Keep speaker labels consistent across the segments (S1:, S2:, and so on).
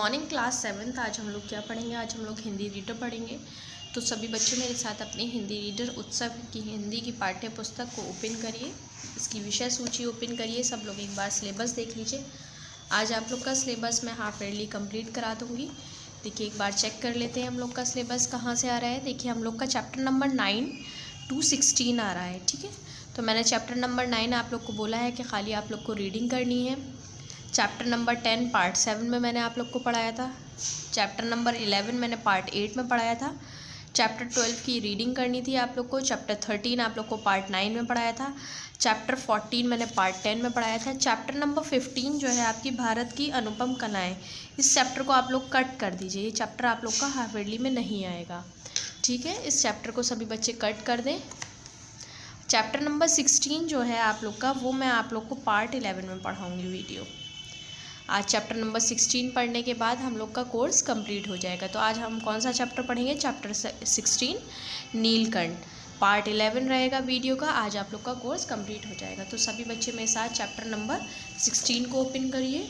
S1: Morning class 7th। आज हम लोग क्या पढ़ेंगे? आज हम लोग हिंदी रीडर पढ़ेंगे। तो सभी बच्चों मेरे साथ अपनी हिंदी रीडर उत्सव की हिंदी की पाठ्य पुस्तक को ओपन करिए, इसकी विषय सूची ओपन करिए। सब लोग एक बार सिलेबस देख लीजिए। आज आप लोग का सिलेबस मैं हाफ ईयरली कंप्लीट करा दूँगी। देखिए एक बार चेक कर लेते हैं हम लोग का सिलेबस कहाँ से आ रहा है। देखिए हम लोग का चैप्टर नंबर 9 to 16 आ रहा है, ठीक है। तो मैंने चैप्टर नंबर 9 आप लोग को बोला है कि खाली आप लोग को रीडिंग करनी है। चैप्टर नंबर 10 पार्ट 7 में मैंने आप लोग को पढ़ाया था। चैप्टर नंबर 11 मैंने पार्ट 8 में पढ़ाया था। चैप्टर 12 की रीडिंग करनी थी आप लोग को। चैप्टर 13 आप लोग को पार्ट 9 में पढ़ाया था। चैप्टर 14 मैंने पार्ट 10 में पढ़ाया था। चैप्टर नंबर 15 जो है आपकी भारत की अनुपम कलाएँ, इस चैप्टर को आप लोग कट कर दीजिए। ये चैप्टर आप लोग का हाफ ईयरली में नहीं आएगा, ठीक है। इस चैप्टर को सभी बच्चे कट कर दें। चैप्टर नंबर 16 जो है आप लोग का, वो मैं आप लोग को पार्ट 11 में पढ़ाऊँगी वीडियो। आज चैप्टर नंबर 16 पढ़ने के बाद हम लोग का कोर्स कंप्लीट हो जाएगा। तो आज हम कौन सा चैप्टर पढ़ेंगे? चैप्टर 16 नीलकंठ। पार्ट 11 रहेगा वीडियो का। आज आप लोग का कोर्स कंप्लीट हो जाएगा। तो सभी बच्चे मेरे साथ चैप्टर नंबर 16 को ओपन करिए।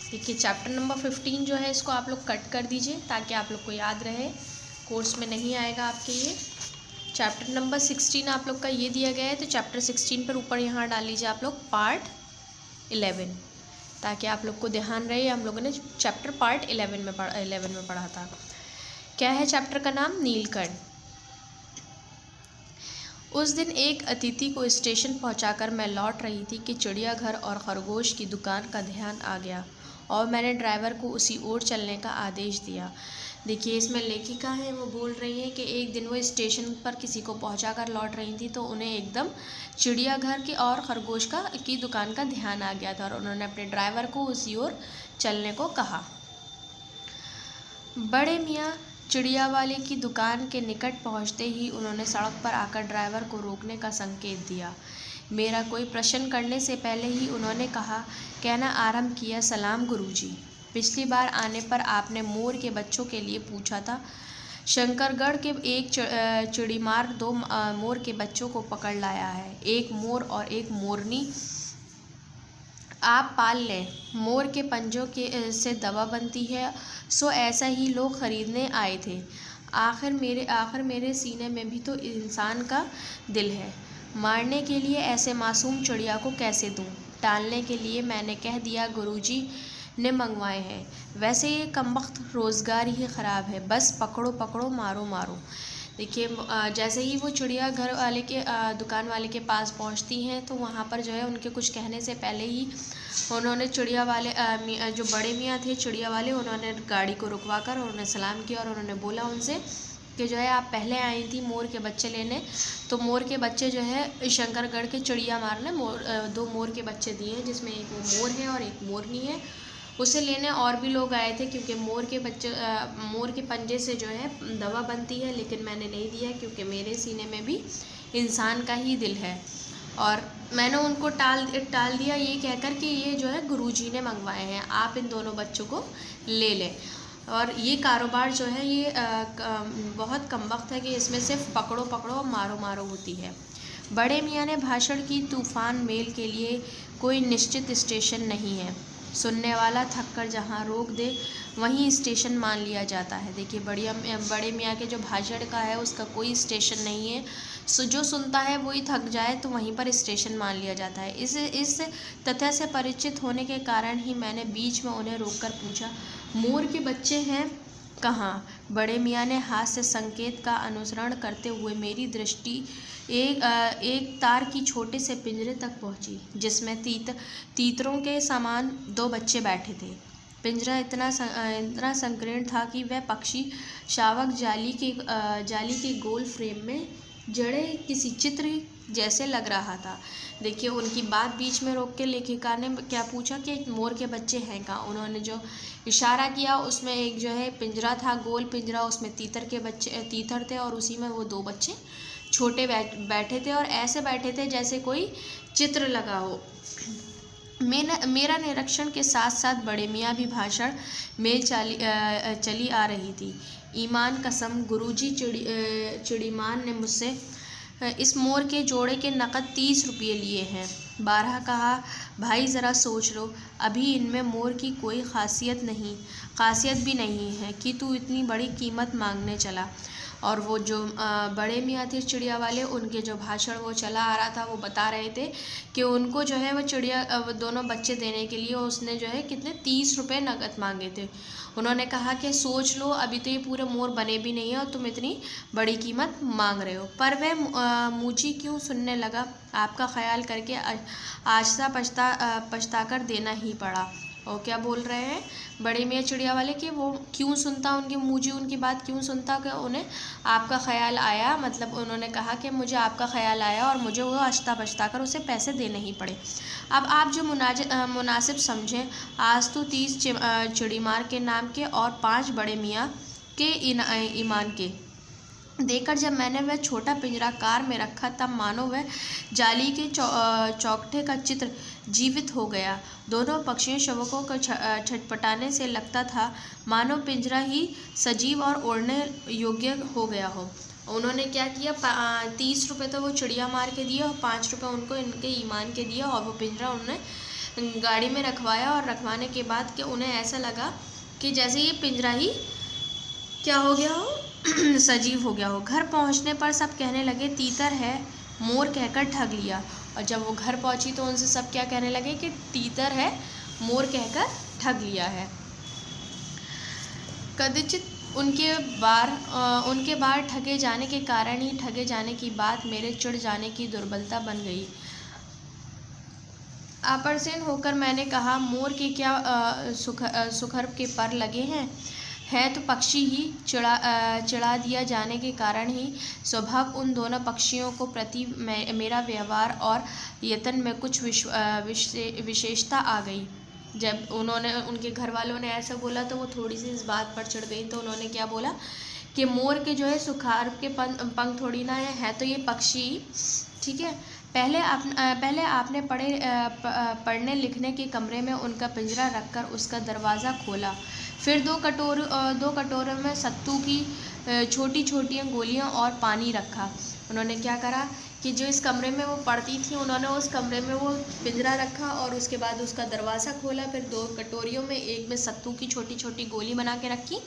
S1: देखिए चैप्टर नंबर 15 जो है इसको आप लोग कट कर दीजिए ताकि आप लोग को याद रहे, कोर्स में नहीं आएगा आपके ये। चैप्टर नंबर 16 आप लोग का ये दिया गया है, तो चैप्टर 16 पर ऊपर यहाँ डाल लीजिए आप लोग पार्ट 11, ताकि आप लोग को ध्यान रहे। हम लोगों ने चैप्टर पार्ट 11 में पढ़ा था। क्या है चैप्टर का नाम? नीलकंठ। उस दिन एक अतिथि को स्टेशन पहुंचाकर मैं लौट रही थी कि चिड़ियाघर और खरगोश की दुकान का ध्यान आ गया और मैंने ड्राइवर को उसी ओर चलने का आदेश दिया। देखिए इसमें लेखिका है, वो बोल रही है कि एक दिन वो स्टेशन पर किसी को पहुंचाकर लौट रही थी तो उन्हें एकदम चिड़ियाघर की और खरगोश की दुकान का ध्यान आ गया था और उन्होंने अपने ड्राइवर को उसी ओर चलने को कहा। बड़े मियाँ चिड़िया वाले की दुकान के निकट पहुंचते ही उन्होंने सड़क पर आकर ड्राइवर को रोकने का संकेत दिया। मेरा कोई प्रश्न करने से पहले ही उन्होंने कहना आरंभ किया, सलाम गुरुजी। पिछली बार आने पर आपने मोर के बच्चों के लिए पूछा था। शंकरगढ़ के एक चिड़ीमार 2 मोर के बच्चों को पकड़ लाया है, एक मोर और एक मोरनी। आप पाल लें। मोर के पंजों से दवा बनती है, सो ऐसा ही लोग खरीदने आए थे। आखिर मेरे सीने में भी तो इंसान का दिल है। मारने के लिए ऐसे मासूम चिड़िया को कैसे दूं? टालने के लिए मैंने कह दिया गुरुजी ने मंगवाए हैं। वैसे ये कमबख्त रोज़गार ही ख़राब है, बस पकड़ो पकड़ो मारो मारो। देखिए जैसे ही वो चिड़ियाघर वाले के दुकान वाले के पास पहुंचती हैं तो वहाँ पर जो है उनके कुछ कहने से पहले ही उन्होंने चिड़िया वाले जो बड़े मियाँ थे चिड़िया वाले, उन्होंने गाड़ी को रुकवा कर उन्होंने सलाम किया और उन्होंने बोला उनसे कि जो है आप पहले आई थी मोर के बच्चे लेने, तो मोर के बच्चे जो है शंकरगढ़ के चिड़िया मार ने 2 मोर के बच्चे दिए हैं, जिसमें एक वो मोर है और एक मोरनी है। उसे लेने और भी लोग आए थे क्योंकि मोर के पंजे से जो है दवा बनती है, लेकिन मैंने नहीं दिया क्योंकि मेरे सीने में भी इंसान का ही दिल है। और मैंने उनको टाल दिया ये कहकर कि ये जो है गुरुजी ने मंगवाए हैं, आप इन दोनों बच्चों को ले लें। और ये कारोबार जो है ये बहुत कमबख्त है कि इसमें सिर्फ पकड़ो पकड़ो मारो मारो होती है। बड़े मियाँ ने भाषण की, तूफ़ान मेल के लिए कोई निश्चित स्टेशन नहीं है। सुनने वाला थक कर जहाँ रोक दे वहीं स्टेशन मान लिया जाता है। देखिए बड़े मियाँ के जो भाषण का है उसका कोई स्टेशन नहीं है। जो सुनता है वही थक जाए तो वहीं पर स्टेशन मान लिया जाता है। इस तथ्य से परिचित होने के कारण ही मैंने बीच में उन्हें रोककर पूछा, मोर के बच्चे हैं कहाँ? बड़े मियाँ ने हाथ से संकेत का अनुसरण करते हुए मेरी दृष्टि एक तार की छोटे से पिंजरे तक पहुंची, जिसमें तीतरों के समान 2 बच्चे बैठे थे। पिंजरा इतना संकीर्ण था कि वह पक्षी शावक जाली के गोल फ्रेम में जड़े किसी चित्र जैसे लग रहा था। देखिए उनकी बात बीच में रोक के लेखिका ने क्या पूछा कि मोर के बच्चे हैं कहाँ? उन्होंने जो इशारा किया उसमें एक जो है पिंजरा था, गोल पिंजरा, उसमें तीतर थे और उसी में वो 2 बच्चे छोटे बैठे थे और ऐसे बैठे थे जैसे कोई चित्र लगा हो। मेरा निरीक्षण के साथ साथ बड़े मियाँ भी भाषण में चली आ रही थी। ईमान कसम गुरुजी चिड़ीमान ने मुझसे इस मोर के जोड़े के नकद 30 रुपये लिए हैं। 12 कहा, भाई ज़रा सोच लो, अभी इनमें मोर की कोई खासियत भी नहीं है कि तू इतनी बड़ी कीमत मांगने चला। और वो जो बड़े मियाँ थे चिड़िया वाले, उनके जो भाषण वो चला आ रहा था, वो बता रहे थे कि उनको जो है वो दोनों बच्चे देने के लिए उसने जो है कितने 30 रुपये नकद मांगे थे। उन्होंने कहा कि सोच लो, अभी तो ये पूरे मोर बने भी नहीं है और तुम इतनी बड़ी कीमत मांग रहे हो। पर वह मुझी क्यों सुनने लगा, आपका ख्याल करके आहिस्ता पछता कर देना ही पड़ा। और क्या बोल रहे हैं बड़े मियाँ चिड़िया वाले कि वो क्यों सुनता, उनकी मुझे उनकी बात क्यों सुनता कि उन्हें आपका ख्याल आया, मतलब उन्होंने कहा कि मुझे आपका ख्याल आया और मुझे वो आहिस्ता पछता कर उसे पैसे देने ही पड़े। अब आप जो मुनासिब समझें। आज तो 30 चिड़ीमार के नाम के और 5 बड़े मियाँ के ईमान के देकर जब मैंने वह छोटा पिंजरा कार में रखा, तब मानो वह जाली के चौखटे का चित्र जीवित हो गया। दोनों पक्षियों शवकों को छटपटाने से लगता था मानो पिंजरा ही सजीव और उड़ने योग्य हो गया हो। उन्होंने क्या किया, 30 रुपये तो वो चिड़िया मार के दिए और 5 रुपये उनको इनके ईमान के दिए और वो पिंजरा उन्होंने गाड़ी में रखवाया। और रखवाने के बाद कि उन्हें ऐसा लगा कि जैसे ये पिंजरा ही क्या हो गया हो, सजीव हो गया हो। घर पहुंचने पर सब कहने लगे तीतर है, मोर कहकर ठग लिया। और जब वो घर पहुंची तो उनसे सब क्या कहने लगे कि तीतर है, मोर कहकर ठग लिया है। कदाचित उनके बार ठगे जाने के कारण ही ठगे जाने की बात मेरे चिढ़ जाने की दुर्बलता बन गई। आपर्सेन होकर मैंने कहा, मोर के क्या सुखर के पर लगे हैं, है तो पक्षी ही चिढ़ा दिया जाने के कारण ही स्वभाव उन दोनों पक्षियों को प्रति मेरा व्यवहार और यत्न में कुछ विशेषता आ गई। जब उनके घर वालों ने ऐसा बोला तो वो थोड़ी सी इस बात पर चिढ़ गई। तो उन्होंने क्या बोला कि मोर के जो है सुखार के पंख थोड़ी ना है तो ये पक्षी, ठीक है। पहले आपने पढ़ने लिखने के कमरे में उनका पिंजरा रखकर उसका दरवाज़ा खोला, फिर दो कटोरों में सत्तू की छोटी छोटी गोलियां और पानी रखा। उन्होंने क्या करा कि जो इस कमरे में वो पढ़ती थी, उन्होंने उस कमरे में वो पिंजरा रखा और उसके बाद उसका दरवाज़ा खोला, फिर 2 कटोरियों में एक में सत्तू की छोटी छोटी गोली बना के रखी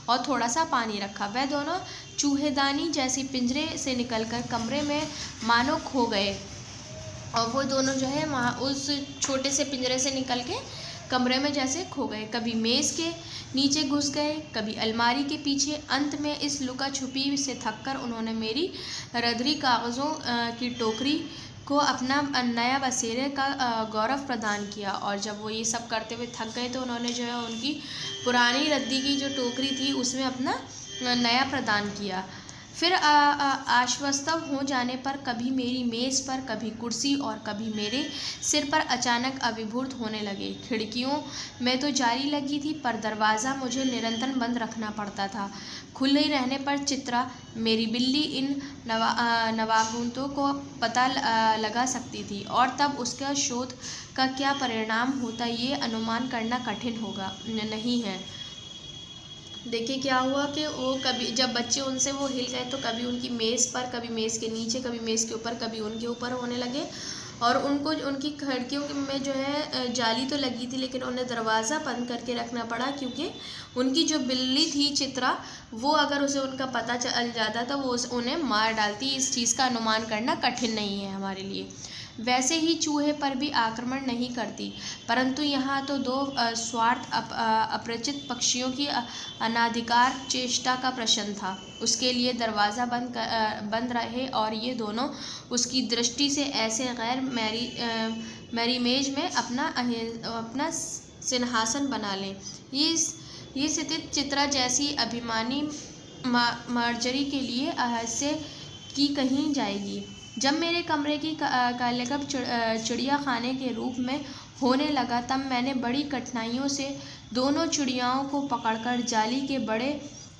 S1: और थोड़ा सा पानी रखा। वह दोनों चूहेदानी जैसी पिंजरे से निकलकर कमरे में मानो खो गए और वो दोनों जो है वहाँ उस छोटे से पिंजरे से निकल के कमरे में जैसे खो गए। कभी मेज़ के नीचे घुस गए, कभी अलमारी के पीछे। अंत में इस लुका छुपी से थककर उन्होंने मेरी रदरी कागज़ों की टोकरी को अपना नया बसेरे का गौरव प्रदान किया। और जब वो ये सब करते हुए थक गए तो उन्होंने जो है उनकी पुरानी रद्दी की जो टोकरी थी उसमें अपना नया प्रदान किया। फिर आश्वस्त हो जाने पर कभी मेरी मेज़ पर, कभी कुर्सी और कभी मेरे सिर पर अचानक अभिभूत होने लगे। खिड़कियों में तो जाली लगी थी पर दरवाज़ा मुझे निरंतर बंद रखना पड़ता था। खुले रहने पर चित्रा, मेरी बिल्ली, इन नवागतों को पता लगा सकती थी और तब उसका शोध का क्या परिणाम होता ये अनुमान करना कठिन होगा नहीं है। देखिए क्या हुआ कि वो कभी जब बच्चे उनसे वो हिल गए तो कभी उनकी मेज़ पर, कभी मेज़ के नीचे, कभी मेज़ के ऊपर, कभी उनके ऊपर होने लगे। और उनको उनकी खिड़कियों में जो है जाली तो लगी थी लेकिन उन्हें दरवाज़ा बंद करके रखना पड़ा क्योंकि उनकी जो बिल्ली थी चित्रा, वो अगर उसे उनका पता चल जाता तो वो उन्हें मार डालती। इस चीज़ का अनुमान करना कठिन नहीं है हमारे लिए। वैसे ही चूहे पर भी आक्रमण नहीं करती, परंतु यहाँ तो 2 स्वार्थ अपरिचित पक्षियों की अनाधिकार चेष्टा का प्रश्न था। उसके लिए दरवाज़ा बंद रहे और ये दोनों उसकी दृष्टि से ऐसे गैर मैरीमेज में अपना सिंहासन बना लें। ये स्थिति चित्रा जैसी अभिमानी मार्जरी के लिए अहस्य की कहीं जाएगी। जब मेरे कमरे की कार्यक्रम चिड़िया खाने के रूप में होने लगा तब मैंने बड़ी कठिनाइयों से दोनों चिड़ियाओं को पकड़कर जाली के बड़े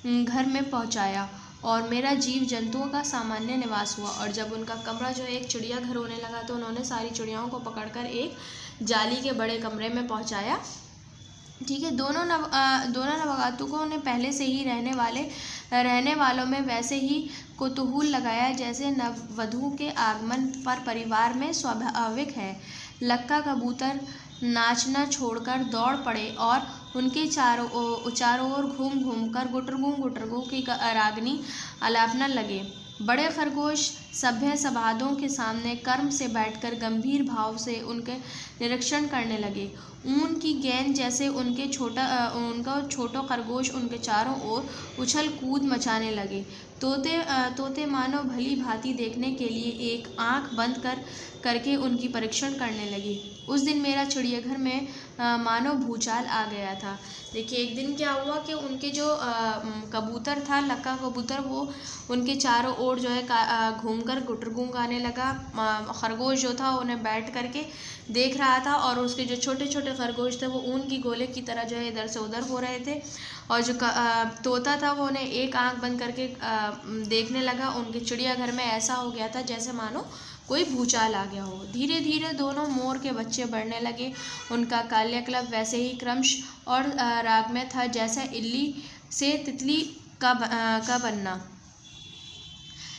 S1: घर में पहुंचाया और मेरा जीव जंतुओं का सामान्य निवास हुआ। और जब उनका कमरा जो है एक चिड़ियाघर होने लगा तो उन्होंने सारी चिड़ियाओं को पकड़कर एक जाली के बड़े कमरे में पहुंचाया। ठीक है। दोनों नवजातकों ने पहले से ही रहने वालों में वैसे ही कुतूहल लगाया जैसे नववधू के आगमन पर परिवार में स्वाभाविक है। लक्का कबूतर नाचना छोड़कर दौड़ पड़े और उनके चारों ओर घूम घूम कर गुटरगू की रागनी आलापना लगे। बड़े खरगोश सभ्य सभादों के सामने कर्म से बैठकर गंभीर भाव से उनके निरीक्षण करने लगे। ऊन की गेंद जैसे उनका छोटा खरगोश उनके चारों ओर उछल कूद मचाने लगे। तोते मानो भली भांति देखने के लिए एक आंख बंद करके उनकी परीक्षण करने लगे। उस दिन मेरा चिड़ियाघर में मानो भूचाल आ गया था। देखिए, एक दिन क्या हुआ कि उनके जो कबूतर था, लक्का कबूतर, वो उनके चारों ओर जो है घूमकर गुटरगूं गाने लगा। खरगोश जो था उन्हें बैठ करके देख रहा था और उसके जो छोटे छोटे खरगोश थे वो ऊन की गोले की तरह जो है इधर से उधर हो रहे थे। और जो तोता था वो उन्हें एक आंख बंद करके देखने लगा। उनके चिड़ियाघर में ऐसा हो गया था जैसे मानो कोई भूचाल आ गया हो। धीरे धीरे दोनों मोर के बच्चे बढ़ने लगे। उनका कायाकल्प वैसे ही क्रमश और राग में था जैसा इल्ली से तितली का बनना।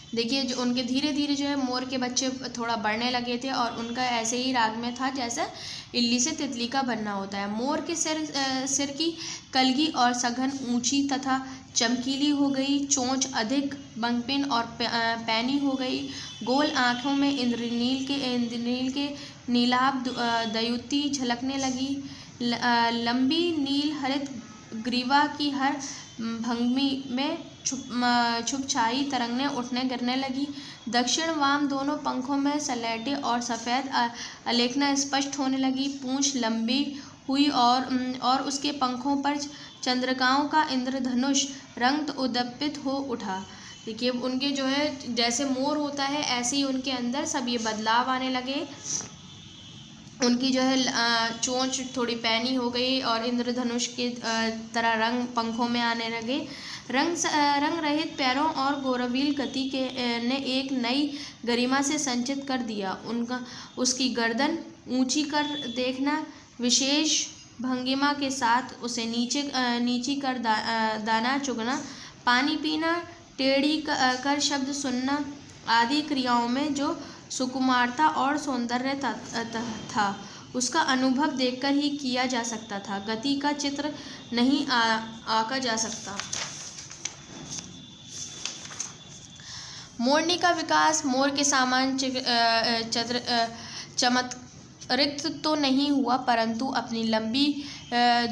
S1: देखिए, जो उनके धीरे धीरे जो है मोर के बच्चे थोड़ा बढ़ने लगे थे और उनका ऐसे ही राग में था जैसा इल्ली से तितली का बनना होता है। मोर के सिर की कलगी और सघन ऊंची तथा चमकीली हो गई। चोंच अधिक बंकिन और पैनी हो गई। गोल आँखों में इंद्रनील के नीलाभ द्युति झलकने लगी। लंबी नील हरित ग्रीवा की हर भंगमी में छुपछाई तरंगें उठने गिरने लगी। दक्षिण वाम दोनों पंखों में सलेटे और सफ़ेद आलेखना स्पष्ट होने लगी। पूंछ लंबी हुई और उसके पंखों पर चंद्रिकाओं का इंद्रधनुष रंग उद्दीपित हो उठा। देखिए, उनके जो है जैसे मोर होता है ऐसे ही उनके अंदर सब ये बदलाव आने लगे। उनकी जो है चोंच थोड़ी पैनी हो गई और इंद्रधनुष के तरह रंग पंखों में आने लगे। रंग रहित पैरों और गौरवील गति ने एक नई गरिमा से संचित कर दिया। उसकी गर्दन ऊंची कर देखना, विशेष भंगिमा के साथ उसे नीची कर दाना चुगना, पानी पीना, टेढ़ी कर शब्द सुनना आदि क्रियाओं में जो सुकुमारता और सौंदर्य था उसका अनुभव देखकर ही किया जा सकता था। गति का चित्र नहीं आका जा सकता। मोरनी का विकास मोर के समान चमत्कृत तो नहीं हुआ, परंतु अपनी लंबी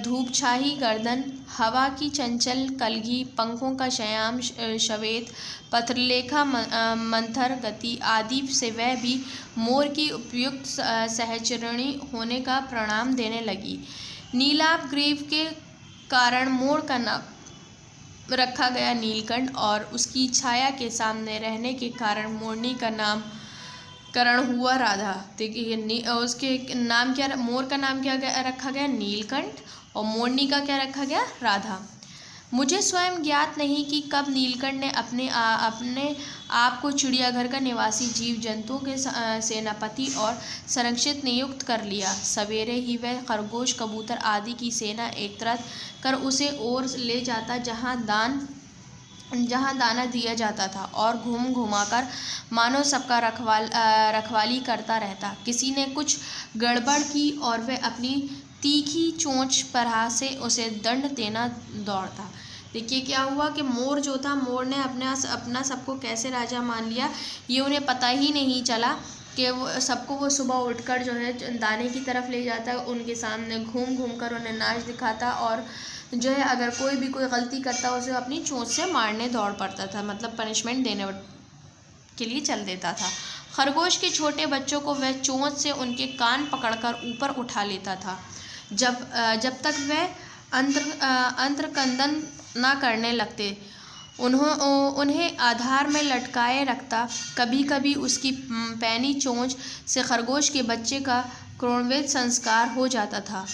S1: धूपछाई गर्दन, हवा की चंचल कलगी, पंखों का श्याम श्वेत पत्रलेखा मंथर गति आदि से वह भी मोर की उपयुक्त सहचरणी होने का प्रमाण देने लगी। नीलाभ ग्रीव के कारण मोर का नाम रखा गया नीलकंठ और उसकी छाया के सामने रहने के कारण मोरनी का नामकरण हुआ राधा। देखिए, उसके नाम क्या, मोर का नाम क्या रखा गया, नीलकंठ, और मोरनी का क्या रखा गया, राधा। मुझे स्वयं ज्ञात नहीं कि कब नीलकंठ ने अपने आप को चिड़ियाघर का निवासी जीव जंतुओं के सेनापति और संरक्षित नियुक्त कर लिया। सवेरे ही वह खरगोश कबूतर आदि की सेना एकत्रित कर उसे ओर ले जाता जहाँ दाना दिया जाता था और घूम घुमाकर मानो सबका रखवाली करता रहता। किसी ने कुछ गड़बड़ की और वह अपनी तीखी चोंच पर से उसे दंड देना दौड़ता। देखिए, क्या हुआ कि मोर जो था, मोर ने अपना सबको कैसे राजा मान लिया ये उन्हें पता ही नहीं चला कि वो सुबह उठकर जो है दाने की तरफ ले जाता, उनके सामने घूम घूम कर उन्हें नाच दिखाता और जो है अगर कोई गलती करता उसे अपनी चोंच से मारने दौड़ पड़ता था, मतलब पनिशमेंट देने के लिए चल देता था। खरगोश के छोटे बच्चों को वह चोंच से उनके कान पकड़कर ऊपर उठा लेता था जब तक वह अंतर्कंदन न करने लगते। उन्हें आधार में लटकाए रखता। कभी कभी उसकी पैनी चोंच से खरगोश के बच्चे का क्रोणवेद संस्कार हो जाता था,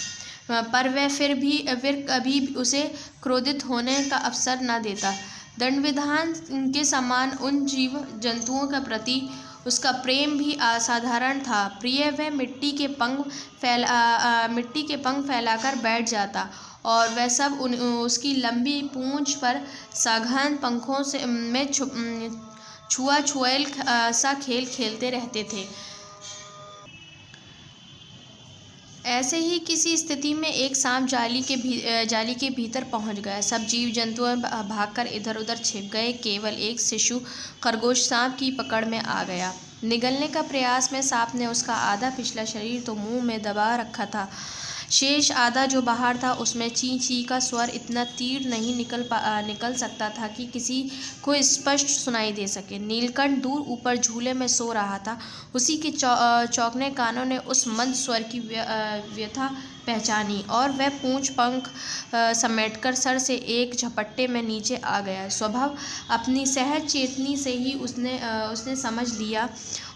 S1: पर वह फिर कभी उसे क्रोधित होने का अवसर न देता। दंड विधान के समान उन जीव जंतुओं के प्रति उसका प्रेम भी असाधारण था। प्रिय वह मिट्टी के पंख फैलाकर बैठ जाता और वह सब उसकी लंबी पूंछ पर सघन पंखों से में छुआ-छुएल सा खेल खेलते रहते थे। ऐसे ही किसी स्थिति में एक सांप जाली के भीतर पहुंच गया। सब जीव जंतु भागकर इधर उधर छिप गए। केवल एक शिशु खरगोश सांप की पकड़ में आ गया। निगलने का प्रयास में सांप ने उसका आधा पिछला शरीर तो मुंह में दबा रखा था, शेष आधा जो बाहर था उसमें ची ची का स्वर इतना तीव्र नहीं निकल सकता था कि किसी को स्पष्ट सुनाई दे सके। नीलकंठ दूर ऊपर झूले में सो रहा था। उसी के चौंकने कानों ने उस मंद स्वर की व्यथा पहचानी और वह पूंछ पंख समेटकर सर से एक झपट्टे में नीचे आ गया। स्वभाव अपनी सहज चेतनी से ही उसने समझ लिया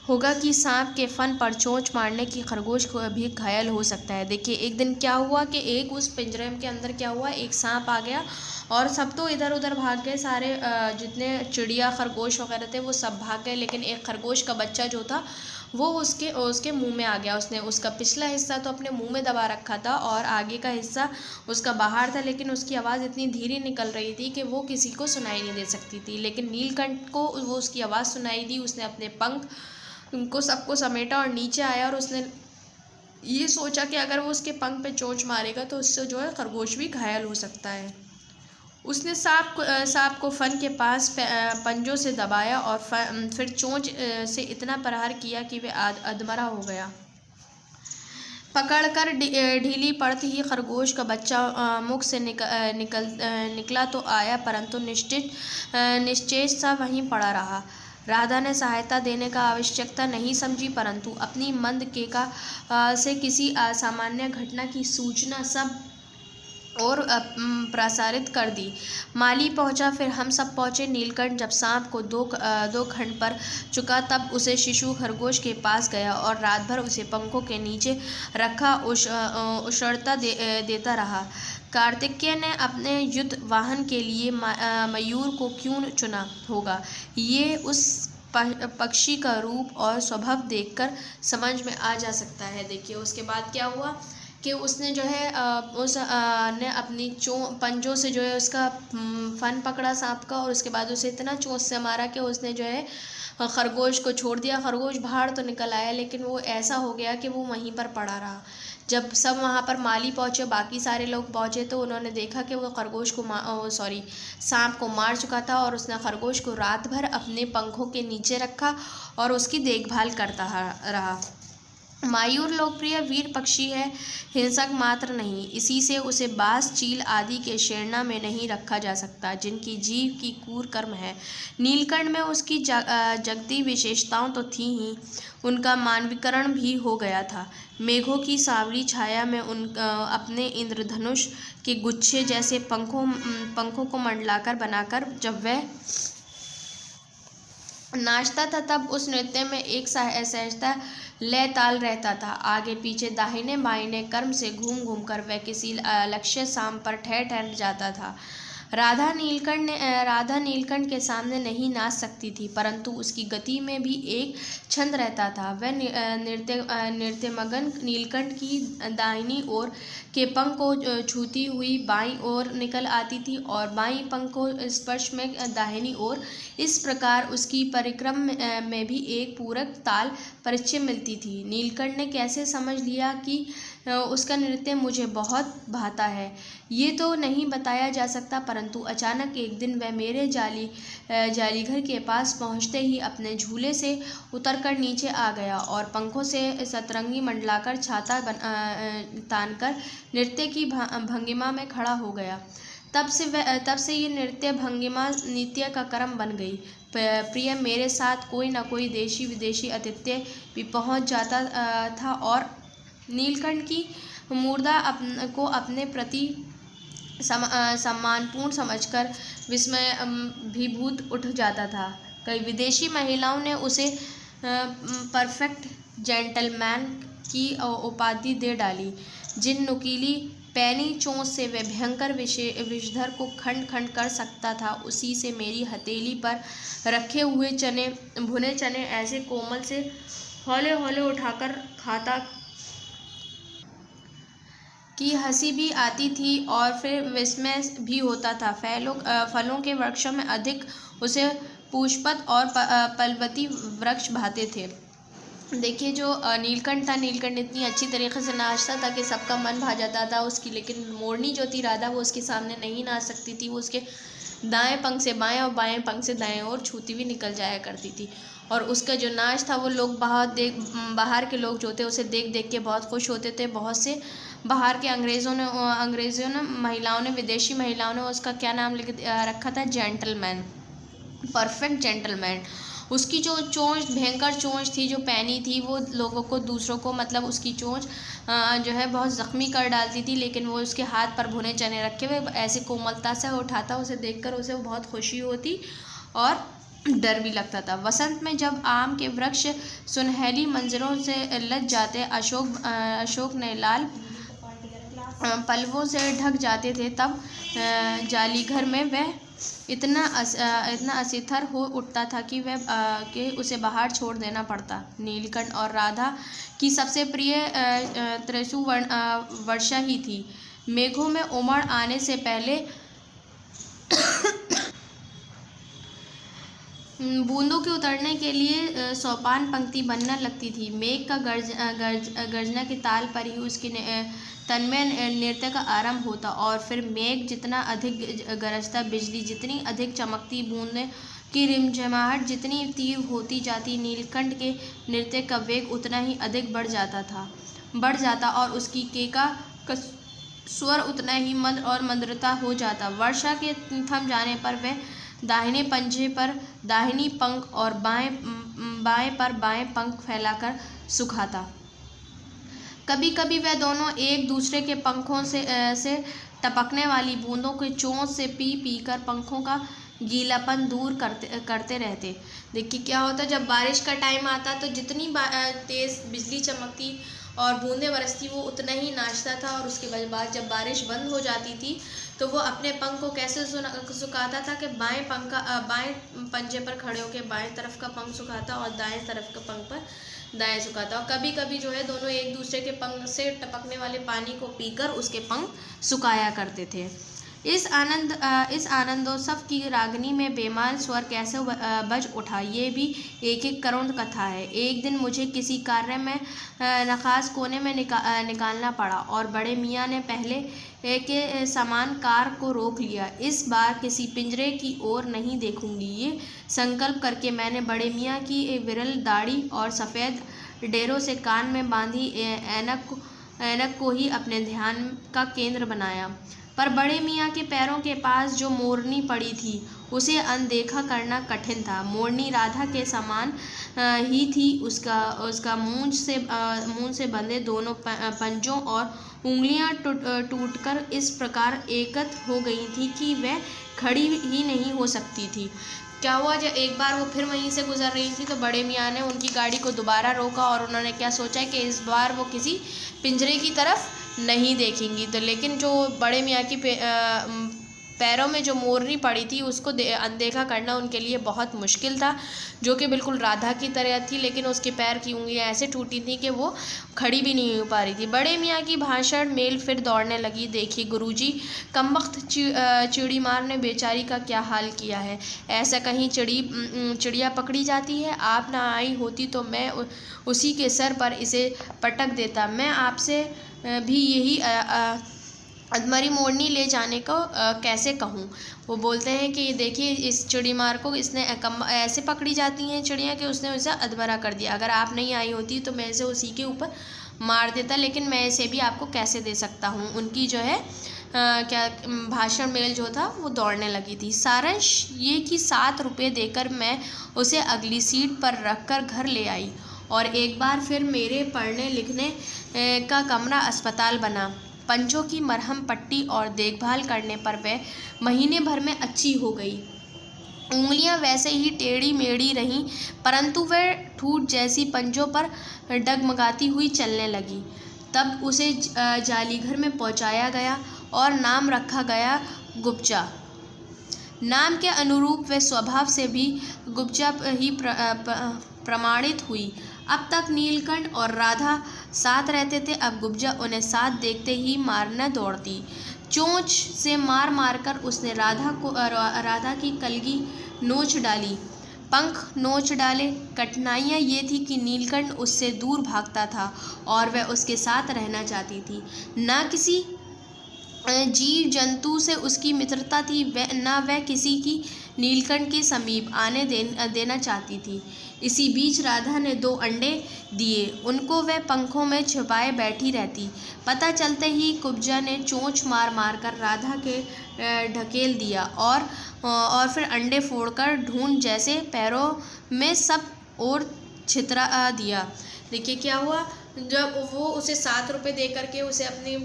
S1: होगा कि सांप के फन पर चोंच मारने की खरगोश को भी घायल हो सकता है। देखिए, एक दिन क्या हुआ कि एक उस पिंजरे के अंदर क्या हुआ, एक सांप आ गया और सब तो इधर उधर भाग गए। सारे जितने चिड़िया खरगोश वगैरह थे वो सब भाग गए, लेकिन एक खरगोश का बच्चा जो था वो उसके मुंह में आ गया। उसने उसका पिछला हिस्सा तो अपने मुंह में दबा रखा था और आगे का हिस्सा उसका बाहर था, लेकिन उसकी आवाज़ इतनी धीरे निकल रही थी कि वो किसी को सुनाई नहीं दे सकती थी। लेकिन नीलकंठ को वो उसकी आवाज़ सुनाई दी। उसने अपने पंख उनको सबको समेटा और नीचे आया और उसने ये सोचा कि अगर वो उसके पंख पे चोंच मारेगा तो उससे जो है खरगोश भी घायल हो सकता है। उसने सांप को फन के पास पंजों से दबाया और फिर चोंच से इतना प्रहार किया कि वह अधमरा हो गया। पकड़कर ढीली पड़ती ही खरगोश का बच्चा मुख से निकला तो आया, परंतु निश्चेष सा वहीं पड़ा रहा। राधा ने सहायता देने का आवश्यकता नहीं समझी, परंतु अपनी मंद केका से किसी असामान्य घटना की सूचना सब और प्रसारित कर दी। माली पहुंचा, फिर हम सब पहुंचे। नीलकंठ जब सांप को दो खंड पर चुका तब उसे शिशु खरगोश के पास गया और रात भर उसे पंखों के नीचे रखा उछड़ता देता रहा। कार्तिकेय ने अपने युद्ध वाहन के लिए मयूर को क्यों चुना होगा, ये उस पक्षी का रूप और स्वभाव देखकर समझ में आ जा सकता है। देखिए, उसके बाद क्या हुआ कि उसने जो है ने अपनी पंजों से जो है उसका फन पकड़ा सांप का और उसके बाद उसे इतना चोंच से मारा कि उसने जो है खरगोश को छोड़ दिया। खरगोश बाहर तो निकल आया, लेकिन वो ऐसा हो गया कि वो वहीं पर पड़ा रहा। जब सब वहाँ पर माली पहुँचे, बाकी सारे लोग पहुँचे, तो उन्होंने देखा कि वो खरगोश को सांप को मार चुका था और उसने खरगोश को रात भर अपने पंखों के नीचे रखा और उसकी देखभाल करता रहा। मयूर लोकप्रिय वीर पक्षी है, हिंसक मात्र नहीं। इसी से उसे बाज, चील आदि के श्रेणी में नहीं रखा जा सकता, जिनकी जीव की क्रूर कर्म है। नीलकंठ में उसकी जगती विशेषताओं तो थी ही, उनका मानवीकरण भी हो गया था। मेघों की सांवली छाया में अपने इंद्रधनुष के गुच्छे जैसे पंखों को मंडलाकर बनाकर जब वह नाचता था तब उस नृत्य में एक सहजता लय ताल रहता था। आगे पीछे दाहिने बाहिने क्रम से घूम घूम कर वह किसी लक्ष्य शाम पर ठहर जाता था। राधा नीलकंठ के सामने नहीं नाच सकती थी, परंतु उसकी गति में भी एक छंद रहता था। वह नृत्यमगन नीलकंठ की दाहिनी ओर के पंख को छूती हुई बाईं ओर निकल आती थी और बाईं पंख को स्पर्श में दाहिनी ओर। इस प्रकार उसकी परिक्रम में भी एक पूरक ताल परिचय मिलती थी। नीलकंठ ने कैसे समझ लिया कि उसका नृत्य मुझे बहुत भाता है, ये तो नहीं बताया जा सकता, परंतु अचानक एक दिन वह मेरे जालीघर के पास पहुंचते ही अपने झूले से उतरकर नीचे आ गया और पंखों से सतरंगी मंडलाकर छाता तानकर नृत्य की भंगिमा में खड़ा हो गया। तब से ये नृत्य भंगिमा नित्य का क्रम बन गई। प्रिय मेरे साथ कोई न कोई देशी विदेशी आतिथ्य भी पहुंच जाता था और नीलकंठ की मूर्धा को अपने प्रति सम्मानपूर्ण समझकर विस्मय भीभूत उठ जाता था। कई विदेशी महिलाओं ने उसे परफेक्ट जेंटलमैन की उपाधि दे डाली। जिन नुकीली पैनी चोंच से वह भयंकर विषधर को खंड खंड कर सकता था, उसी से मेरी हथेली पर रखे हुए भुने चने ऐसे कोमल से हौले हौले उठाकर खाता कि हंसी भी आती थी और फिर विस्मय भी होता था। फलों के वृक्षों में अधिक उसे पुष्पद और पल्लवती वृक्ष भाते थे। देखिए जो नीलकंठ था, नीलकंठ इतनी अच्छी तरीके से नाचता था कि सबका मन भा जाता था उसकी, लेकिन मोरनी जो थी राधा, वो उसके सामने नहीं नाच सकती थी। वो उसके दाएं पंख से बाएं और बाएं पंख से दाएं ओर छूती हुई निकल जाया करती थी। और उसका जो नाच था वो लोग बाहर के लोग जो थे उसे देख देख के बहुत खुश होते थे। बहुत से बाहर के अंग्रेज़ों ने महिलाओं ने, विदेशी महिलाओं ने उसका क्या नाम रखा था, जेंटलमैन, परफेक्ट जेंटलमैन। उसकी जो चोंच, भयंकर चोंच थी, जो पैनी थी, वो लोगों को, दूसरों को, मतलब उसकी चोंच जो है बहुत ज़ख्मी कर डालती थी। लेकिन वो उसके हाथ पर भुने चने रखे हुए ऐसे कोमलता से उठाता, उसे देखकर उसे बहुत खुशी होती और डर भी लगता था। वसंत में जब आम के वृक्ष सुनहली मंजरों से लद जाते, अशोक ने लाल पल्लवों से ढक जाते थे, तब जालीघर में वह इतना असिथर हो उठता था कि उसे बाहर छोड़ देना पड़ता। नीलकंठ और राधा की सबसे प्रिय त्रैसु वर्षा ही थी। मेघों में उमड़ आने से पहले बूंदों के उतरने के लिए सोपान पंक्ति बनने लगती थी। मेघ का गर्जना के ताल पर ही उसकी तन्मय नृत्य का आरंभ होता, और फिर मेघ जितना अधिक गरजता, बिजली जितनी अधिक चमकती, बूंदें की रिमझिमाहट जितनी तीव्र होती जाती, नीलकंठ के नृत्य का वेग उतना ही अधिक बढ़ जाता और उसकी केका का स्वर उतना ही मद और मंद्रता हो जाता। वर्षा के थम जाने पर वह दाहिने पंजे पर दाहिनी पंख और बाएं पर बाएं पंख फैलाकर सुखाता। कभी कभी वह दोनों एक दूसरे के पंखों से टपकने वाली बूंदों के चोंच से पी कर पंखों का गीलापन दूर करते रहते। देखिए क्या होता, जब बारिश का टाइम आता तो जितनी तेज़ बिजली चमकती और बूंदें बरसती, वो उतना ही नाचता था। और उसके बाद जब बारिश बंद हो जाती थी तो वो अपने पंख को कैसे सुखाता था कि बाएं पंजे पर खड़े होकर बाएं तरफ का पंख सुखाता और दाएं तरफ का पंख पर दाएं सुखाता। और कभी कभी जो है दोनों एक दूसरे के पंख से टपकने वाले पानी को पीकर उसके पंख सुखाया करते थे। इस आनंदोत्सव की रागनी में बेमाल स्वर कैसे बज उठा, ये भी एक करुण कथा है। एक दिन मुझे किसी कार्य में नखास कोने में निकालना पड़ा और बड़े मियाँ ने पहले के समान कार को रोक लिया। इस बार किसी पिंजरे की ओर नहीं देखूंगी, ये संकल्प करके मैंने बड़े मियाँ की विरल दाढ़ी और सफ़ेद डेरों से कान में बांधी ऐनक को ही अपने ध्यान का केंद्र बनाया। पर बड़े मियाँ के पैरों के पास जो मोरनी पड़ी थी उसे अनदेखा करना कठिन था। मोरनी राधा के समान ही थी। उसका मूंछ से बंधे दोनों पंजों और उंगलियां टूटकर इस प्रकार एकत्र हो गई थी कि वह खड़ी ही नहीं हो सकती थी। क्या हुआ, जब एक बार वो फिर वहीं से गुजर रही थी तो बड़े मियाँ ने उनकी गाड़ी को दोबारा रोका और उन्होंने क्या सोचा कि इस बार वो किसी पिंजरे की तरफ नहीं देखेंगी। तो लेकिन जो बड़े मियाँ की पैरों में जो मोरनी पड़ी थी उसको अनदेखा करना उनके लिए बहुत मुश्किल था, जो कि बिल्कुल राधा की तरह थी, लेकिन उसके पैर की उंगलियां ऐसे टूटी थी कि वो खड़ी भी नहीं हो पा रही थी। बड़े मियाँ की भाषण मेल फिर दौड़ने लगी। देखिए गुरुजी, कमबख्त चिड़ी मार ने बेचारी का क्या हाल किया है। ऐसा कहीं चिड़िया पकड़ी जाती है? आप ना आई होती तो मैं उसी के सर पर इसे पटक देता। मैं आपसे भी यही अधमरी मोरनी ले जाने को कैसे कहूँ। वो बोलते हैं कि देखिए इस चिड़ी मार को इसने ऐसे पकड़ी जाती हैं चिड़िया कि उसने उसे अधमरा कर दिया। अगर आप नहीं आई होती तो मैं इसे उसी के ऊपर मार देता, लेकिन मैं इसे भी आपको कैसे दे सकता हूँ। उनकी जो है क्या भाषण मेल जो था वो दौड़ने लगी थी। सारांश ये कि 7 रुपये देकर मैं उसे अगली सीट पर रख कर घर ले आई और एक बार फिर मेरे पढ़ने लिखने का कमरा अस्पताल बना। पंजों की मरहम पट्टी और देखभाल करने पर वह महीने भर में अच्छी हो गई। उंगलियां वैसे ही टेढ़ी मेढ़ी रहीं, परंतु वह ठूठ जैसी पंजों पर डगमगाती हुई चलने लगी। तब उसे जालीघर में पहुंचाया गया और नाम रखा गया गुब्जा। नाम के अनुरूप वे स्वभाव से भी गुब्जा ही प्रमाणित हुई। अब तक नीलकंठ और राधा साथ रहते थे, अब गुब्जा उन्हें साथ देखते ही मारने दौड़ती। चोंच से मार मारकर उसने राधा की कलगी नोच डाली, पंख नोच डाले। कठिनाइयाँ ये थी कि नीलकंठ उससे दूर भागता था और वह उसके साथ रहना चाहती थी। न किसी जीव जंतु से उसकी मित्रता थी, न वह किसी की नीलकंठ के समीप आने देना चाहती थी। इसी बीच राधा ने 2 अंडे दिए, उनको वह पंखों में छिपाए बैठी रहती। पता चलते ही कुब्जा ने चोंच मार मार कर राधा के ढकेल दिया और फिर अंडे फोड़कर ढूंढ जैसे पैरों में सब और छितरा दिया। देखिए क्या हुआ, जब वो उसे 7 रुपये दे करके उसे अपनी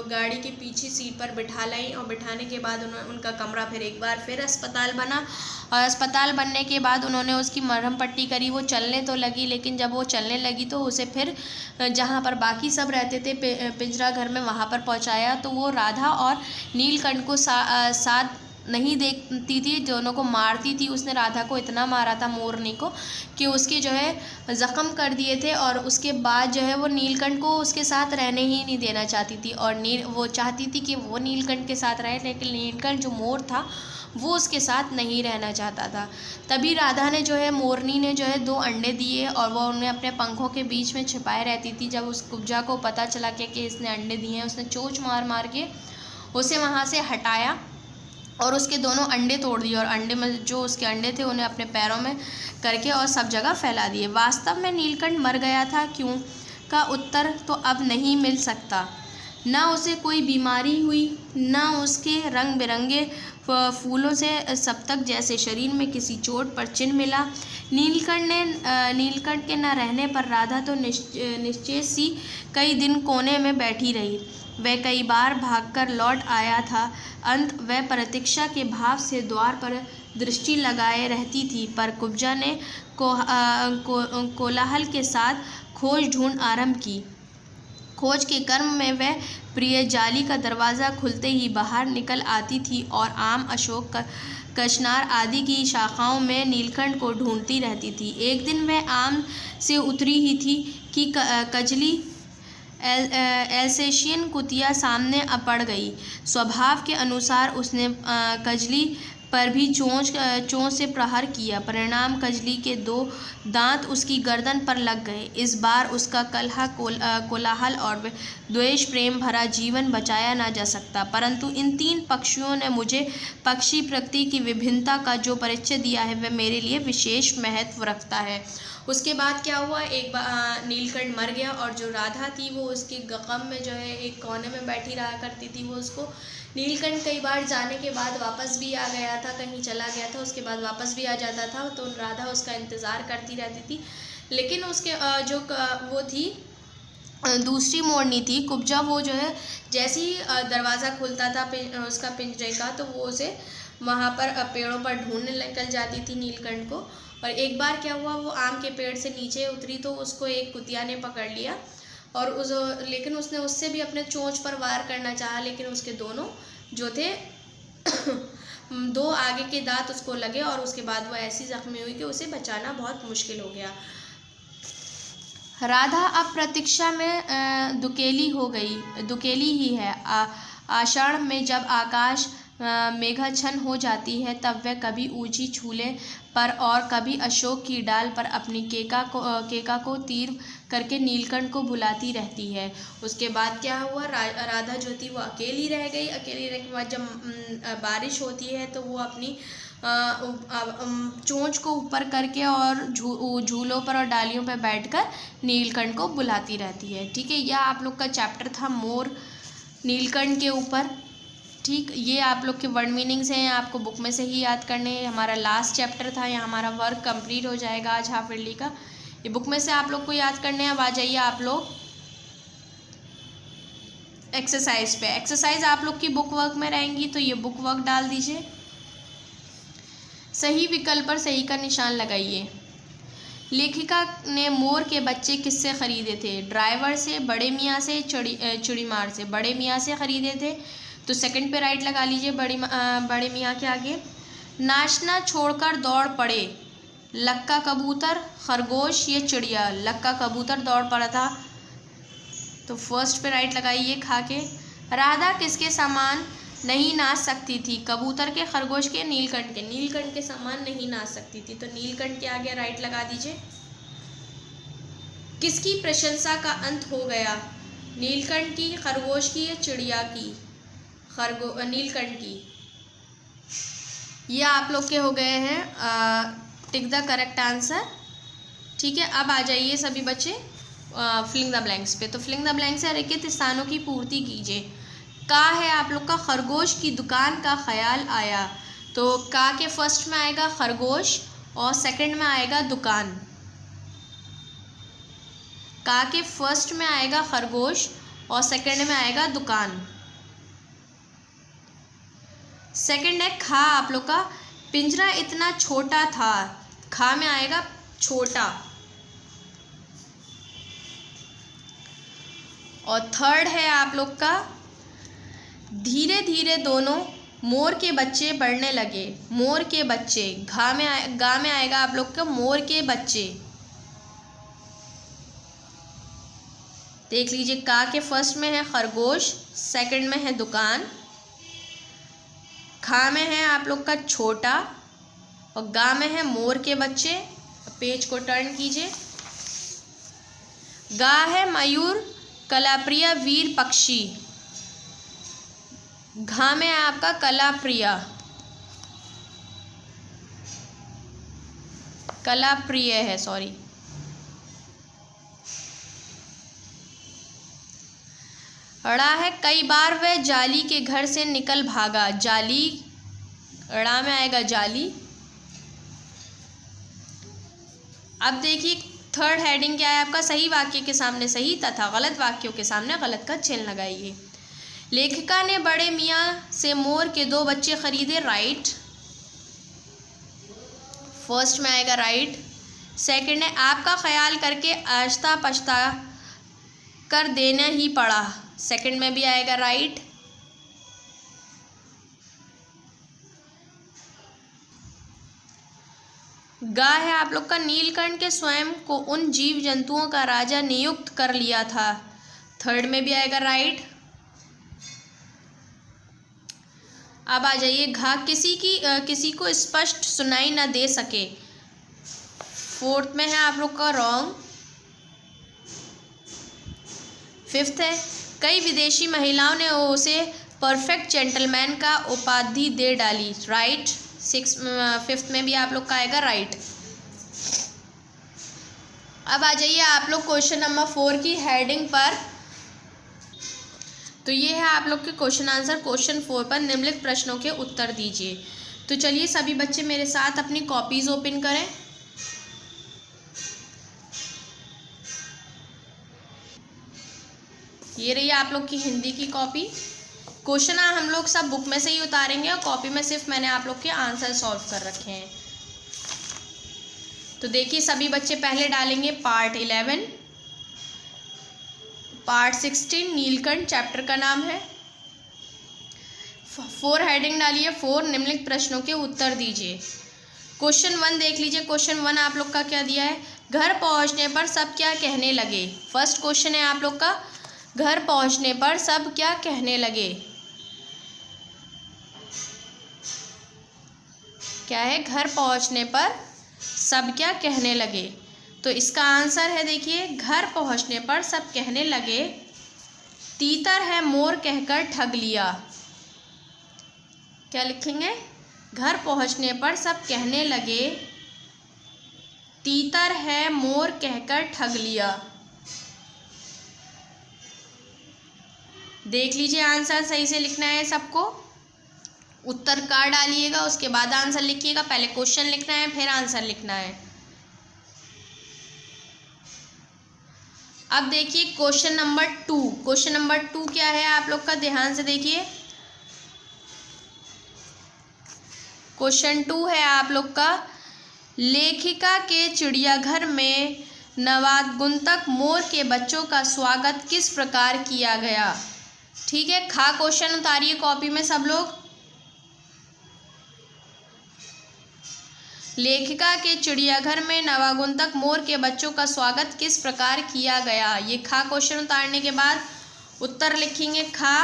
S1: गाड़ी की पीछे सीट पर बिठा लाई और बिठाने के बाद उनका कमरा फिर एक बार फिर अस्पताल बना और अस्पताल बनने के बाद उन्होंने उसकी मरहम पट्टी करी। वो चलने तो लगी, लेकिन जब वो चलने लगी तो उसे फिर जहाँ पर बाकी सब रहते थे पिंजरा घर में वहाँ पर पहुँचाया। तो वो राधा और नीलकंठ को साथ नहीं देखती थी, दोनों को मारती थी। उसने राधा को इतना मारा था, मोरनी को, कि उसके जो है ज़ख्म कर दिए थे और उसके बाद जो है वो नीलकंठ को उसके साथ रहने ही नहीं देना चाहती थी। और वो चाहती थी कि वो नीलकंठ के साथ रहे, लेकिन नीलकंठ जो मोर था वो उसके साथ नहीं रहना चाहता था। तभी राधा ने जो है, मोरनी ने जो है 2 अंडे दिए और वो उन्हें अपने पंखों के बीच में छिपाए रहती थी। जब उस कुब्जा को पता चला कि इसने अंडे दिए हैं, उसने चोंच मार मार के उसे वहाँ से हटाया और उसके दोनों अंडे तोड़ दिए और अंडे में जो उसके अंडे थे उन्हें अपने पैरों में करके और सब जगह फैला दिए। वास्तव में नीलकंठ मर गया था क्यों का उत्तर तो अब नहीं मिल सकता। न उसे कोई बीमारी हुई, न उसके रंग बिरंगे फूलों से सप्तक जैसे शरीर में किसी चोट पर चिन्ह मिला। नीलकंठ के न रहने पर राधा तो निश्चय सी कई दिन कोने में बैठी रही। वह कई बार भागकर लौट आया था। अंत वह प्रतीक्षा के भाव से द्वार पर दृष्टि लगाए रहती थी, पर कुब्जा ने कोलाहल के साथ खोज ढूंढ आरंभ की। खोज के क्रम में वह प्रिय जाली का दरवाज़ा खुलते ही बाहर निकल आती थी और आम, अशोक, कचनार आदि की शाखाओं में नीलकंठ को ढूंढती रहती थी। एक दिन वह आम से उतरी ही थी कि कजली एल्सेशियन कुतिया सामने पड़ गई। स्वभाव के अनुसार उसने कजली पर भी चोंच से प्रहार किया। परिणाम कजली के 2 दांत उसकी गर्दन पर लग गए। इस बार उसका कोलाहल और द्वेष प्रेम भरा जीवन बचाया ना जा सकता। परंतु इन 3 पक्षियों ने मुझे पक्षी प्रकृति की विभिन्नता का जो परिचय दिया है वह मेरे लिए विशेष महत्व रखता है। उसके बाद क्या हुआ, एक बार नीलकंठ मर गया और जो राधा थी वो उसके गम में जो है एक कोने में बैठी रहा करती थी। वो उसको नीलकंठ कई बार जाने के बाद वापस भी आ गया था, कहीं चला गया था, उसके बाद वापस भी आ जाता था, तो राधा उसका इंतज़ार करती रहती थी। लेकिन उसके जो वो थी दूसरी मोरनी थी कुब्जा, वो जो है जैसे ही दरवाज़ा खुलता था उसका पिंजरे का, तो वो उसे वहाँ पर पेड़ों पर ढूंढने निकल जाती थी नीलकंठ को। और एक बार क्या हुआ, वो आम के पेड़ से नीचे उतरी तो उसको एक कुतिया ने पकड़ लिया और लेकिन उसने उससे भी अपने चोंच पर वार करना चाहा, लेकिन उसके दोनों जो थे 2 आगे के दांत उसको लगे और उसके बाद वो ऐसी जख्मी हुई कि उसे बचाना बहुत मुश्किल हो गया। राधा अब प्रतीक्षा में दुकेली ही है। आषाढ़ में जब आकाश मेघाच्छन्न हो जाती है तब वह कभी ऊंची छूले पर और कभी अशोक की डाल पर अपनी केका को तीर करके नीलकंठ को बुलाती रहती है। उसके बाद क्या हुआ, राधा जो थी वो अकेली रह गई। अकेली रहने के बाद जब बारिश होती है तो वो अपनी चोंच को ऊपर करके और झूलों पर और डालियों पर बैठकर नीलकंठ को बुलाती रहती है। ठीक है, यह आप लोग का चैप्टर था मोर नीलकंठ के ऊपर। ठीक, ये आप लोग के वर्ड मीनिंग्स हैं, आपको बुक में से ही याद करने हैं। हमारा लास्ट चैप्टर था, यहाँ हमारा वर्क कंप्लीट हो जाएगा आज हाफ ईयरली का। ये बुक में से आप लोग को याद करने हैं। अब आ जाइए आप लोग एक्सरसाइज पे। एक्सरसाइज आप लोग की बुक वर्क में रहेंगी, तो ये बुक वर्क डाल दीजिए। सही विकल्प पर सही का निशान लगाइए। लेखिका ने मोर के बच्चे किससे खरीदे थे? ड्राइवर से, बड़े मियाँ से, चिड़ीमार से। बड़े मियाँ से खरीदे थे, तो सेकंड पे राइट लगा लीजिए बड़े मियाँ के आगे। नाचना छोड़कर दौड़ पड़े, लक्का कबूतर, खरगोश या चिड़िया? लक्का कबूतर दौड़ पड़ा था, तो फर्स्ट पे राइट लगाइए खा के। राधा किसके समान नहीं नाच सकती थी? कबूतर के, खरगोश के, नीलकंठ के? नीलकंठ के समान नहीं नाच सकती थी, तो नीलकंठ के आगे राइट लगा दीजिए। किसकी प्रशंसा का अंत हो गया? नीलकंठ की, खरगोश की या चिड़िया की? नीलकंठ की। ये आप लोग के हो गए हैं टिक द करेक्ट आंसर। ठीक है, अब आ जाइए सभी बच्चे फिलिंग द ब्लैंक्स पे। तो फिलिंग द ब्लैंक्स है रिक्त स्थानों की पूर्ति कीजिए। का है आप लोग का खरगोश की दुकान का ख्याल आया, तो का के फर्स्ट में आएगा खरगोश और सेकंड में आएगा दुकान। का के फर्स्ट में आएगा खरगोश और सेकंड में आएगा दुकान। सेकंड है खा आप लोग का, पिंजरा इतना छोटा था। खा में आएगा छोटा। और थर्ड है आप लोग का धीरे धीरे दोनों मोर के बच्चे बढ़ने लगे। मोर के बच्चे, गा में आएगा आप लोग का मोर के बच्चे। देख लीजिए, का के फर्स्ट में है खरगोश, सेकंड में है दुकान, खा में है आप लोग का छोटा और गा में है मोर के बच्चे। पेज को टर्न कीजिए। गा है मयूर, कलाप्रिय, वीर पक्षी। घा में है आपका कलाप्रिय, कलाप्रिय है, सॉरी। अड़ा है कई बार वह जाली के घर से निकल भागा। जाली, अड़ा में आएगा जाली। अब देखिए थर्ड हेडिंग क्या है आपका? सही वाक्य के सामने सही तथा गलत वाक्यों के सामने गलत का चिन्ह लगाइए। लेखिका ने बड़े मियाँ से मोर के 2 बच्चे खरीदे, राइट। फर्स्ट में आएगा राइट। सेकंड है आपका ख्याल करके आस्ता पछता कर देना ही पड़ा। सेकंड में भी आएगा राइट। गा है आप लोग का नीलकंठ के स्वयं को उन जीव जंतुओं का राजा नियुक्त कर लिया था। थर्ड में भी आएगा राइट। अब आ जाइए घा किसी को स्पष्ट सुनाई न दे सके। फोर्थ में है आप लोग का रॉन्ग। फिफ्थ है कई विदेशी महिलाओं ने उसे परफेक्ट जेंटलमैन का उपाधि दे डाली, राइट। फिफ्थ में भी आप लोग का आएगा राइट। अब आ जाइए आप लोग क्वेश्चन नंबर 4 की हेडिंग पर। तो ये है आप लोग के क्वेश्चन आंसर। क्वेश्चन 4 पर निम्नलिखित प्रश्नों के उत्तर दीजिए। तो चलिए सभी बच्चे मेरे साथ अपनी कॉपीज ओपन करें। ये रही आप लोग की हिंदी की कॉपी। क्वेश्चन हम लोग सब बुक में से ही उतारेंगे और कॉपी में सिर्फ मैंने आप लोग के आंसर सॉल्व कर रखे हैं। तो देखिए सभी बच्चे पहले डालेंगे पार्ट 11, पार्ट 16 नीलकंठ चैप्टर का नाम है। 4 हेडिंग डालिए। 4 निम्नलिखित प्रश्नों के उत्तर दीजिए। क्वेश्चन 1 देख लीजिए। क्वेश्चन 1 आप लोग का क्या दिया है? घर पहुंचने पर सब क्या कहने लगे। फर्स्ट क्वेश्चन है आप लोग का, घर पहुंचने पर सब क्या कहने लगे। क्या है? घर पहुंचने पर सब क्या कहने लगे। तो इसका आंसर है, देखिए, घर पहुंचने पर सब कहने लगे तीतर है मोर कहकर ठग लिया। क्या लिखेंगे? घर पहुंचने पर सब कहने लगे तीतर है मोर कहकर ठग लिया। देख लीजिए आंसर सही से लिखना है सबको। उत्तर का डालिएगा, उसके बाद आंसर लिखिएगा। पहले क्वेश्चन लिखना है, फिर आंसर लिखना है। अब देखिए क्वेश्चन नंबर 2। क्वेश्चन नंबर 2 क्या है आप लोग का? ध्यान से देखिए। क्वेश्चन 2 है आप लोग का, लेखिका के चिड़ियाघर में नवागंतुक मोर के बच्चों का स्वागत किस प्रकार किया गया। ठीक है, खा क्वेश्चन उतारिए कॉपी में सब लोग। लेखिका के चिड़ियाघर में नवागंतुक मोर के बच्चों का स्वागत किस प्रकार किया गया। ये खा क्वेश्चन उतारने के बाद उत्तर लिखेंगे खा।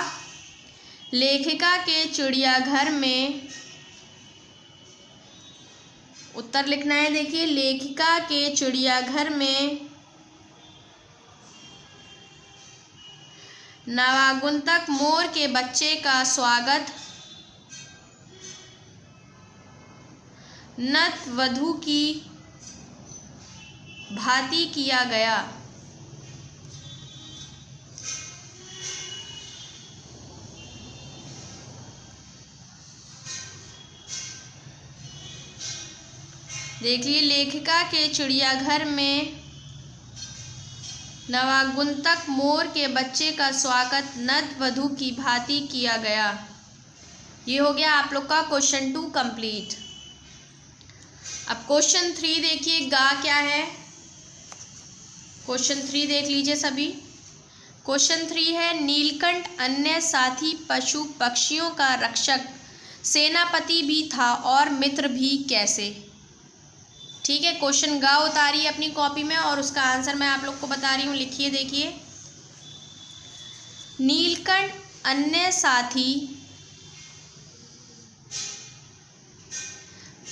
S1: लेखिका के चिड़ियाघर में उत्तर लिखना है। देखिए, लेखिका के चिड़ियाघर में नवागंतुक मोर के बच्चे का स्वागत नतवधू की भांति किया गया। देखिए, लेखिका के चिड़ियाघर में नवागंतुक मोर के बच्चे का स्वागत नतवधू की भांति किया गया। ये हो गया आप लोग का क्वेश्चन 2 कंप्लीट। अब क्वेश्चन 3 देखिए, गा क्या है। क्वेश्चन 3 देख लीजिए सभी। क्वेश्चन 3 है, नीलकंठ अन्य साथी पशु पक्षियों का रक्षक सेनापति भी था और मित्र भी कैसे। ठीक है, क्वेश्चन गा उतारिए अपनी कॉपी में और उसका आंसर मैं आप लोग को बता रही हूँ, लिखिए। देखिए, नीलकंठ अन्य साथी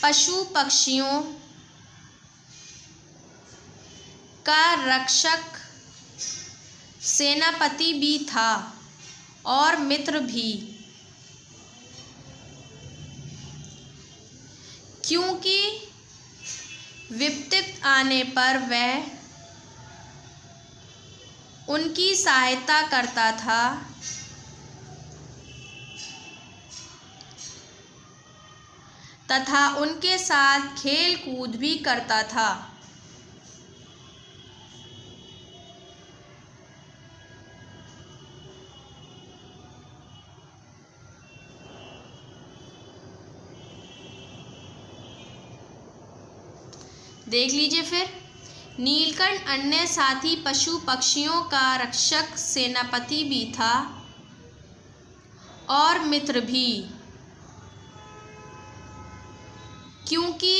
S1: पशु पक्षियों का रक्षक सेनापति भी था और मित्र भी, क्योंकि विपत्ति आने पर वह उनकी सहायता करता था तथा उनके साथ खेल कूद भी करता था। देख लीजिए फिर, नीलकंठ अन्य साथी पशु पक्षियों का रक्षक सेनापति भी था और मित्र भी, क्योंकि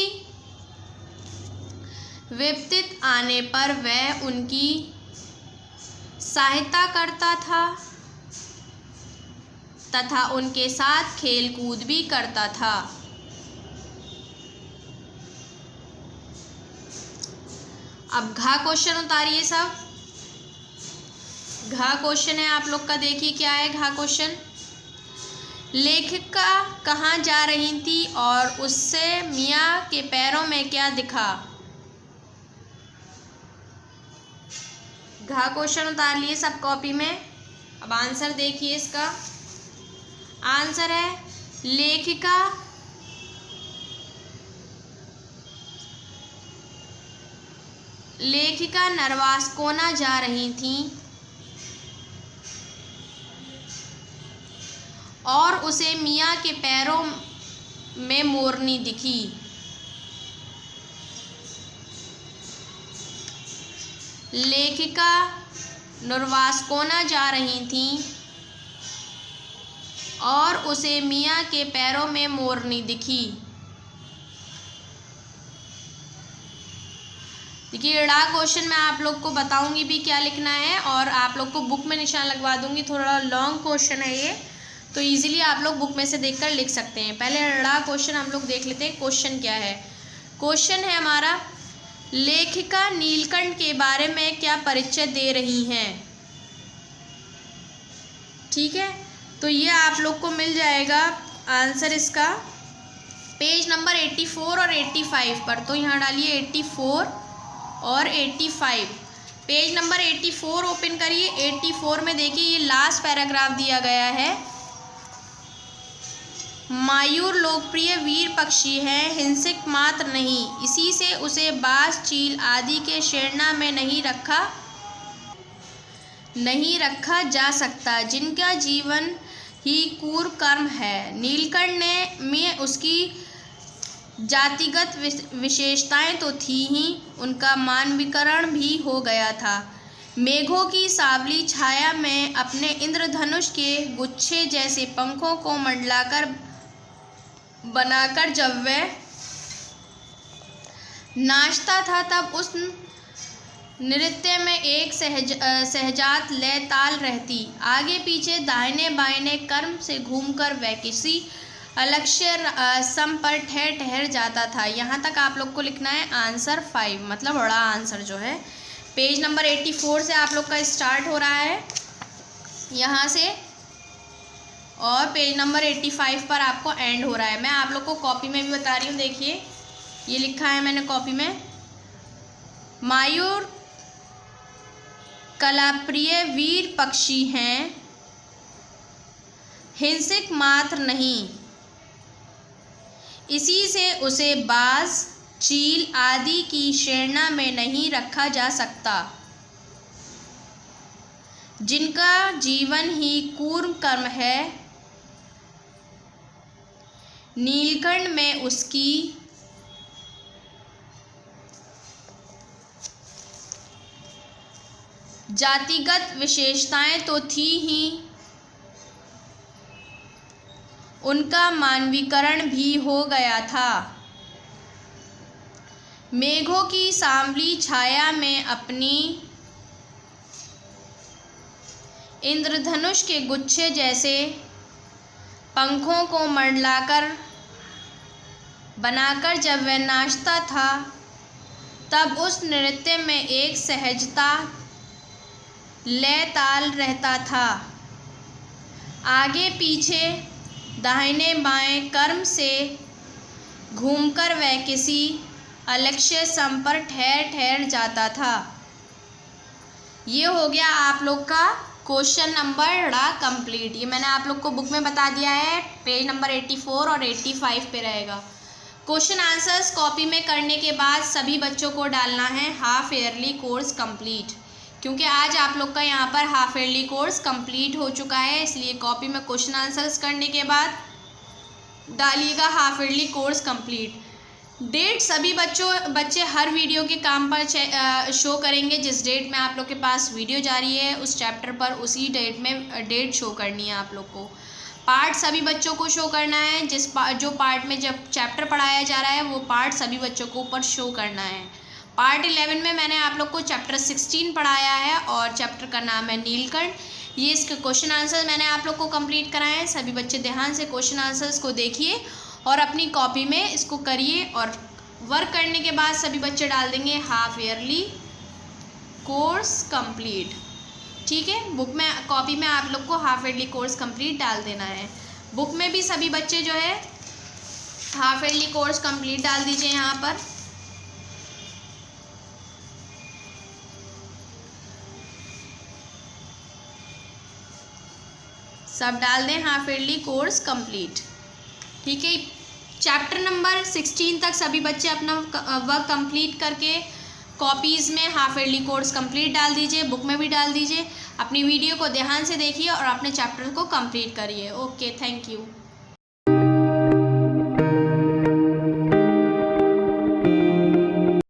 S1: विपत्ति आने पर वह उनकी सहायता करता था तथा उनके साथ खेल कूद भी करता था। अब घा क्वेश्चन उतारिए सब। घा क्वेश्चन है आप लोग का, देखिए क्या है घा क्वेश्चन। लेखिका कहाँ जा रही थी और उससे मियाँ के पैरों में क्या दिखा। घा क्वेश्चन उतार लिए सब कॉपी में। अब आंसर देखिए, इसका आंसर है लेखिका नरवास्कोना जा रही थी और उसे मियाँ के पैरों में मोरनी दिखी। लेखिका नरवास्कोना जा रही थी और उसे मियाँ के पैरों में मोरनी दिखी। देखिए, ड़ा क्वेश्चन मैं आप लोग को बताऊंगी भी क्या लिखना है और आप लोग को बुक में निशान लगवा दूंगी। थोड़ा लॉन्ग क्वेश्चन है ये, तो इजीली आप लोग बुक में से देखकर लिख सकते हैं। पहले ड़ा क्वेश्चन हम लोग देख लेते हैं। क्वेश्चन क्या है। क्वेश्चन है हमारा, लेखिका नीलकंठ के बारे में क्या परिचय दे रही हैं। ठीक है, तो ये आप लोग को मिल जाएगा आंसर इसका पेज नंबर 84 और 85 पर। तो यहाँ डालिए 84 और 85। पेज नंबर 84 ओपन करिए। 84 में देखिए, ये लास्ट पैराग्राफ दिया गया है। मयूर लोकप्रिय वीर पक्षी है, हिंसक मात्र नहीं, इसी से उसे बाज, चील आदि के श्रेणी में नहीं रखा जा सकता, जिनका जीवन ही क्रूर कर्म है। नीलकंठ में उसकी जातिगत विशेषताएं तो थी ही, उनका मानवीकरण भी हो गया था। मेघों की सावली छाया में अपने इंद्रधनुष के गुच्छे जैसे पंखों को मंडलाकर बनाकर जब वह नाचता था, तब उस नृत्य में एक सहजात लय ताल रहती। आगे पीछे दाहिने बाएं क्रम से घूमकर वह किसी अलक्ष्य सम पर ठहर जाता था। यहाँ तक आप लोग को लिखना है आंसर 5, मतलब बड़ा आंसर जो है पेज नंबर 84 से आप लोग का स्टार्ट हो रहा है यहाँ से, और पेज नंबर 85 पर आपको एंड हो रहा है। मैं आप लोग को कॉपी में भी बता रही हूँ, देखिए ये लिखा है मैंने कॉपी में, मयूर कलाप्रिय वीर पक्षी हैं, हिंसक मात्र नहीं, इसी से उसे बाज, चील आदि की श्रेणी में नहीं रखा जा सकता। जिनका जीवन ही कूर्म कर्म है, नीलकंठ में उसकी जातिगत विशेषताएं तो थी ही, उनका मानवीकरण भी हो गया था। मेघों की सांवली छाया में अपनी इंद्रधनुष के गुच्छे जैसे पंखों को मंडलाकर बनाकर जब वह नाचता था, तब उस नृत्य में एक सहजता लय ताल रहता था। आगे पीछे दाहिने बाएं क्रम से घूमकर वह किसी अलक्ष्य सम पर ठहर जाता था। ये हो गया आप लोग का क्वेश्चन नंबर कंप्लीट। ये मैंने आप लोग को बुक में बता दिया है, पेज नंबर 84 और 85 पे रहेगा। क्वेश्चन आंसर्स कॉपी में करने के बाद सभी बच्चों को डालना है हाफ ईयरली कोर्स कंप्लीट, क्योंकि आज आप लोग का यहाँ पर हाफ ईयरली कोर्स कंप्लीट हो चुका है, इसलिए कॉपी में क्वेश्चन आंसर्स करने के बाद डालिएगा half yearly course complete. Date सभी बच्चे हर वीडियो के काम पर शो करेंगे। जिस डेट में आप लोग के पास वीडियो जा रही है उस चैप्टर पर उसी डेट में डेट शो करनी है आप लोग को। पार्ट सभी बच्चों को शो करना है, जो पार्ट में जब चैप्टर पढ़ाया जा रहा है वो पार्ट सभी बच्चों को ऊपर शो करना है। पार्ट 11 में मैंने आप लोग को चैप्टर 16 पढ़ाया है और चैप्टर का नाम है नीलकंठ। ये इसके क्वेश्चन आंसर मैंने आप लोग को कंप्लीट कराए हैं। सभी बच्चे ध्यान से क्वेश्चन आंसर्स को देखिए और अपनी कॉपी में इसको करिए, और वर्क करने के बाद सभी बच्चे डाल देंगे हाफ ईयरली कोर्स कंप्लीट। ठीक है, बुक में कॉपी में आप लोग को हाफ ईयरली कोर्स कंप्लीट डाल देना है। बुक में भी सभी बच्चे जो है हाफ ईयरली कोर्स कंप्लीट डाल दीजिए। यहाँ पर सब डाल दें हाफ ईयरली कोर्स कंप्लीट। ठीक है, चैप्टर नंबर 16 तक सभी बच्चे अपना वर्क कंप्लीट करके कॉपीज़ में हाफ ईयरली कोर्स कंप्लीट डाल दीजिए, बुक में भी डाल दीजिए। अपनी वीडियो को ध्यान से देखिए और अपने चैप्टर को कंप्लीट करिए। Okay, thank you.